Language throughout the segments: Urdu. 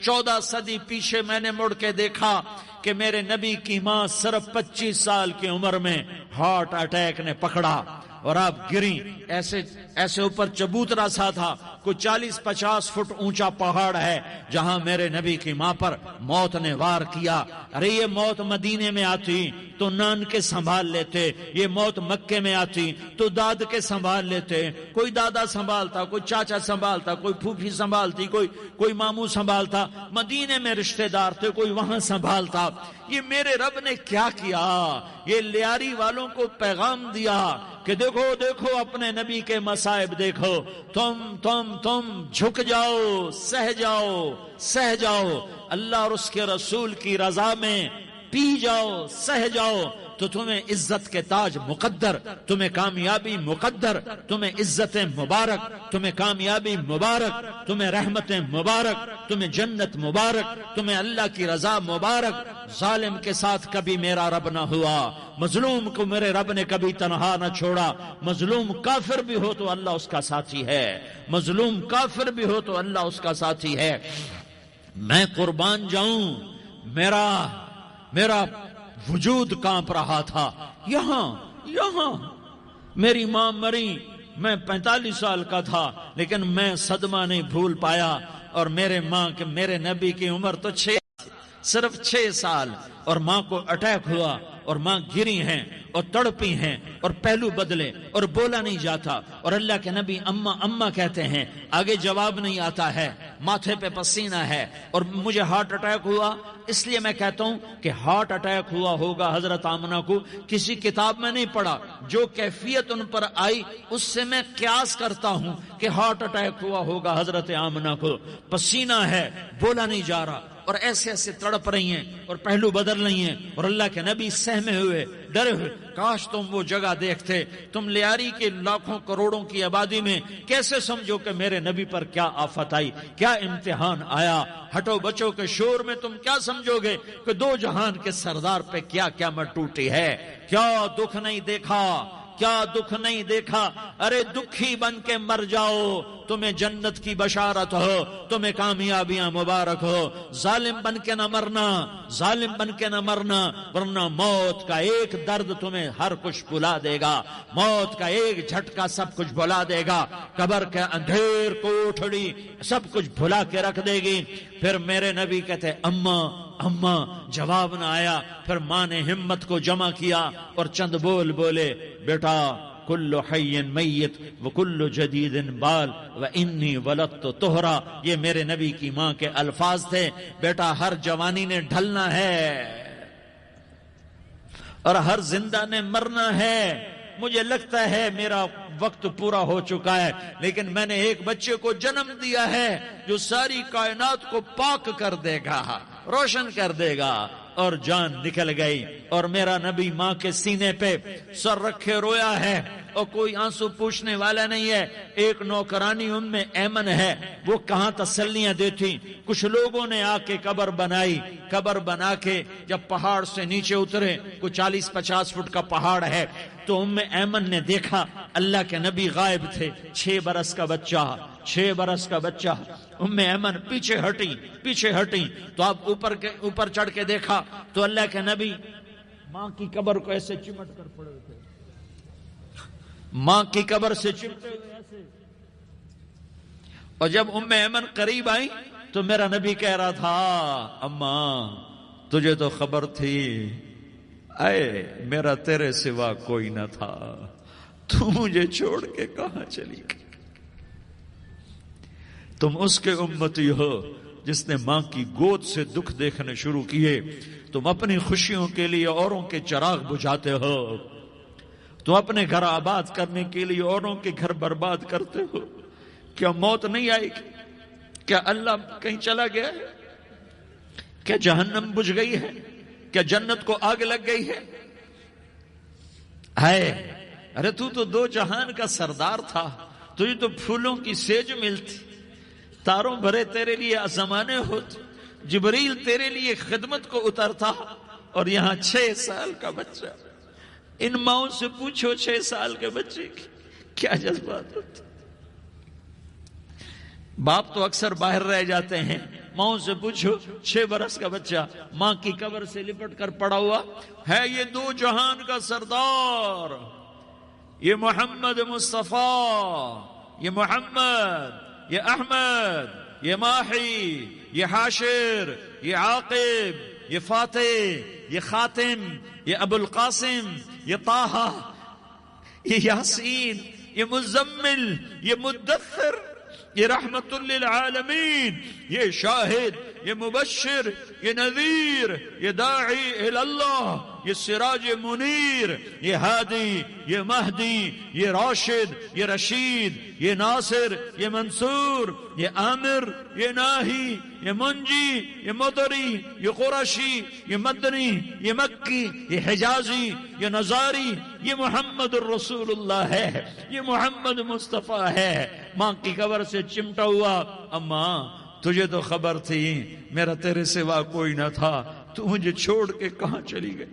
14 صدی پیچھے میں نے مڑ کے دیکھا کہ میرے نبی کی ماں صرف 25 سال کی عمر میں ہارٹ اٹیک نے پکڑا اور آپ گریں. ایسے اوپر چبوترا سا تھا, کوئی 40-50 فٹ اونچا پہاڑ ہے جہاں میرے نبی کی ماں پر موت نے وار کیا. ارے یہ موت مدینے میں آتی تو نان کے سنبھال لیتے, یہ موت مکے میں آتی تو داد کے سنبھال لیتے. کوئی دادا سنبھالتا, کوئی چاچا سنبھالتا, کوئی پھوپھی سنبھالتی, کوئی ماموں سنبھالتا. مدینے میں رشتہ دار تھے, کوئی وہاں سنبھالتا. یہ میرے رب نے کیا کیا؟ یہ لیاری والوں کو پیغام دیا کہ دیکھو دیکھو اپنے نبی کے مصائب دیکھو, تم جھک جاؤ, سہ جاؤ, اللہ اور اس کے رسول کی رضا میں پی جاؤ, سہ جاؤ, تو تمہیں عزت کے تاج مقدر, تمہیں کامیابی مقدر, تمہیں عزتیں مبارک, تمہیں کامیابی مبارک, تمہیں رحمتیں مبارک, تمہیں جنت مبارک, تمہیں اللہ کی رضا مبارک. ظالم کے ساتھ کبھی میرا رب نہ ہوا, مظلوم کو میرے رب نے کبھی تنہا نہ چھوڑا. مظلوم کافر بھی ہو تو اللہ اس کا ساتھی ہے, مظلوم کافر بھی ہو تو اللہ اس کا ساتھی ہے. میں قربان جاؤں, میرا وجود کانپ رہا تھا. یہاں میری ماں مری, میں 45 سال کا تھا, لیکن میں صدمہ نہیں بھول پایا. اور میرے نبی کی عمر تو صرف 6 سال, اور ماں کو اٹیک ہوا اور ماں گری ہیں اور تڑپی ہیں اور پہلو بدلے اور بولا نہیں جاتا. اور اللہ کے نبی اماں اماں کہتے ہیں, آگے جواب نہیں آتا ہے, ماتھے پہ پسینہ ہے. اور مجھے ہارٹ اٹیک ہوا, اس لیے میں کہتا ہوں کہ ہارٹ اٹیک ہوا ہوگا حضرت آمنہ کو, کسی کتاب میں نہیں پڑھا. جو کیفیت ان پر آئی اس سے میں قیاس کرتا ہوں کہ ہارٹ اٹیک ہوا ہوگا حضرت آمنہ کو. پسینہ ہے, بولا نہیں جا رہا, اور ایسے تڑپ رہی ہیں اور پہلو بدل رہی ہیں. اور اللہ کے نبی سہمے ہوئے, ڈرے ہوئے. کاش تم وہ جگہ دیکھتے. تم لیاری کے لاکھوں کروڑوں کی آبادی میں کیسے سمجھو کہ میرے نبی پر کیا آفت آئی, کیا امتحان آیا. ہٹو بچوں کے شور میں تم کیا سمجھو گے کہ 2 جہان کے سردار پہ کیا قیامت ٹوٹی ہے. کیا دکھ نہیں دیکھا, کیا دکھ نہیں دیکھا. ارے دکھی بن کے مر جاؤ, تمہیں جنت کی بشارت ہو, تمہیں کامیابیاں مبارک ہو. ظالم بن کے نہ مرنا, ظالم بن کے نہ مرنا, ورنہ موت کا ایک درد تمہیں ہر کچھ بھلا دے گا, موت کا ایک جھٹکا سب کچھ بھلا دے گا. قبر کے اندھیر کوٹھڑی سب کچھ بھلا کے رکھ دے گی. پھر میرے نبی کہتے اماں, جواب نہ آیا. پھر ماں نے ہمت کو جمع کیا اور چند بولے, بیٹا کل حی میت وکل جدید بال وانی ولدت طہرا. یہ میرے نبی کی ماں کے الفاظ تھے. بیٹا ہر جوانی نے ڈھلنا ہے اور ہر زندہ نے مرنا ہے. مجھے لگتا ہے میرا وقت پورا ہو چکا ہے, لیکن میں نے ایک بچے کو جنم دیا ہے جو ساری کائنات کو پاک کر دے گا, روشن کر دے گا. اور جان نکل گئی, اور میرا نبی ماں کے سینے پہ سر رکھے رویا ہے, اور کوئی آنسو پوچھنے والا نہیں ہے. ایک نوکرانی ام ایمن ہے, وہ کہاں تسلیاں دیتی. کچھ لوگوں نے آ کے قبر بنائی, قبر بنا کے جب پہاڑ سے نیچے اترے, کوئی 40-50 فٹ کا پہاڑ ہے, تو ام ایمن نے دیکھا اللہ کے نبی غائب تھے. 6 برس کا بچہ. ام ایمن پیچھے ہٹی تو آپ اوپر چڑھ کے دیکھا تو اللہ کے نبی ماں کی قبر کو ایسے چمٹ کر پڑے تھے, ماں کی قبر سے چمٹے ہوئے ایسے. اور جب ام ایمن قریب آئی تو میرا نبی کہہ رہا تھا, اماں تجھے تو خبر تھی, اے میرا تیرے سوا کوئی نہ تھا, تو مجھے چھوڑ کے کہاں چلی گئی. تم اس کے امتی ہو جس نے ماں کی گود سے دکھ دیکھنے شروع کیے. تم اپنی خوشیوں کے لیے اوروں کے چراغ بجھاتے ہو, تم اپنے گھر آباد کرنے کے لیے اوروں کے گھر برباد کرتے ہو. کیا موت نہیں آئے گی؟ کیا اللہ کہیں چلا گیا ہے؟ کیا جہنم بجھ گئی ہے؟ کیا جنت کو آگ لگ گئی ہے؟ ارے تو 2 جہان کا سردار تھا, تجھے تو پھولوں کی سیج ملتی, تاروں بھرے تیرے لیے زمانے ہوتے, جبریل تیرے لیے خدمت کو اترتا, اور یہاں 6 سال کا بچہ. ان ماؤں سے پوچھو 6 سال کے بچے کی کیا جذبات ہوتے. باپ تو اکثر باہر رہ جاتے ہیں, ماں سے پوچھو 6 برس کا بچہ ماں کی قبر سے لپٹ کر پڑا ہوا ہے، یہ 2 جہان کا سردار، یہ محمد مصطفیٰ، یہ محمد، یہ احمد، یہ ماحی، یہ حاشر، یہ عاقب، یہ فاتح، یہ خاتم، یہ ابو القاسم، یہ طہ، یہ یاسین، یہ مزمل، یہ مدثر، یہ رحمت للعالمین، یہ شاہد، یہ مبشر، یہ نذیر، یہ داعی اللہ، یہ سراج منیر، یہ ہادی، یہ مہدی، یہ راشد، یہ رشید، یہ ناصر، یہ منصور، یہ عامر، یہ ناہی، یہ منجی، یہ مدری، یہ قرشی، یہ مدنی، یہ مکی، یہ حجازی، یہ نظاری، یہ محمد الرسول اللہ ہے، یہ محمد مصطفیٰ ہے۔ ماں کی قبر سے چمٹا ہوا، اماں تجھے تو خبر تھی میرا تیرے سوا کوئی نہ تھا، تو مجھے چھوڑ کے کہاں چلی گئی،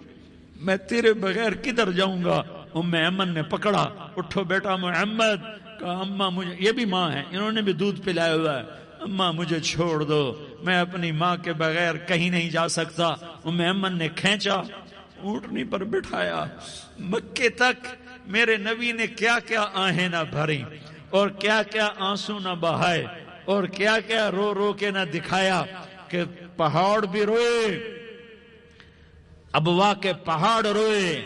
میں تیرے بغیر کدھر جاؤں گا؟ ام ایمن نے پکڑا، اٹھو بیٹا محمد، کہا اماں مجھے، یہ بھی ماں ہے، انہوں نے بھی دودھ پلایا ہوا ہے، اماں مجھے چھوڑ دو، میں اپنی ماں کے بغیر کہیں نہیں جا سکتا۔ ام ایمن نے کھینچا، اونٹنی پر بٹھایا، مکے تک میرے نبی نے کیا کیا آہیں نہ بھری اور کیا کیا آنسو نہ بہائے اور کیا کیا رو رو کے نہ دکھایا کہ پہاڑ بھی روئے، ابوا کے پہاڑ روئے۔